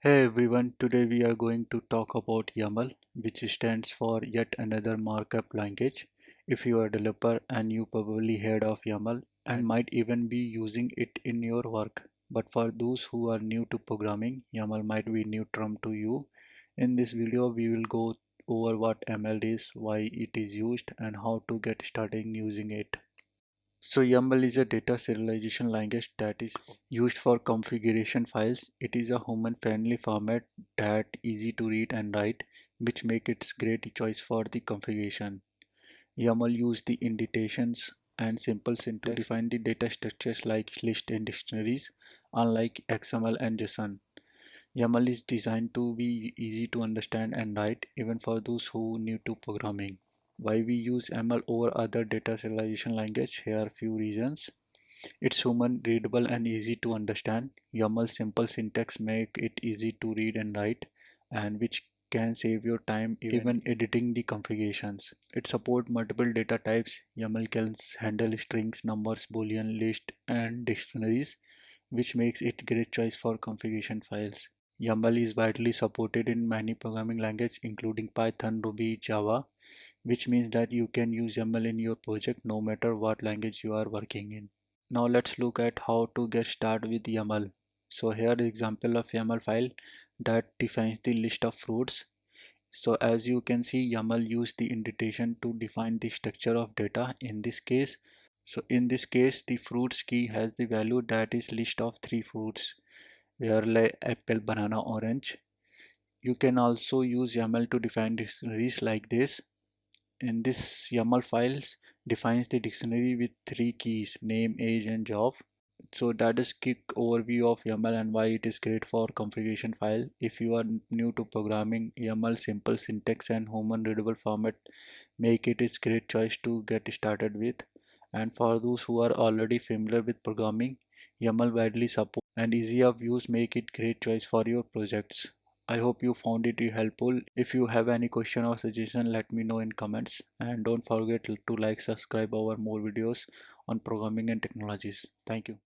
Hey everyone, today we are going to talk about YAML, which stands for yet another markup language. If you are a developer and you probably heard of YAML and might even be using it in your work. But for those who are new to programming, YAML might be new term to you. In this video, we will go over what YAML is, why it is used, and how to get started using it. So YAML is a data serialization language that is used for configuration files. It is a human-friendly format that easy to read and write, which make it great choice for the configuration. YAML use the indentations and simple syntax to define the data structures like list and dictionaries, unlike XML and JSON. YAML is designed to be easy to understand and write, even for those who are new to programming. Why we use YAML over other data serialization language? Here are few reasons. It's human readable and easy to understand. YAML simple syntax make it easy to read and write, and which can save your time even editing the configurations. It supports multiple data types. YAML can handle strings, numbers, boolean, list, and dictionaries, which makes it great choice for configuration files. YAML is widely supported in many programming languages including Python, Ruby, Java, which means that you can use YAML in your project no matter what language you are working in. Now let's look at how to get started with YAML. So here is example of YAML file that defines the list of fruits. So as you can see, YAML use the indentation to define the structure of data in this case. So in this case, the fruits key has the value that is list of 3 fruits, where like apple, banana, orange. You can also use YAML to define dictionaries like this. In this YAML files defines the dictionary with 3 keys: name, age, and job. So that is quick overview of YAML and why it is great for configuration file. If you are new to programming, YAML simple syntax and human readable format make it a great choice to get started with. And for those who are already familiar with programming, YAML widely support and easy of use make it great choice for your projects. I hope you found it helpful. If you have any question or suggestion, let me know in comments, and don't forget to like, subscribe our more videos on programming and technologies. Thank you.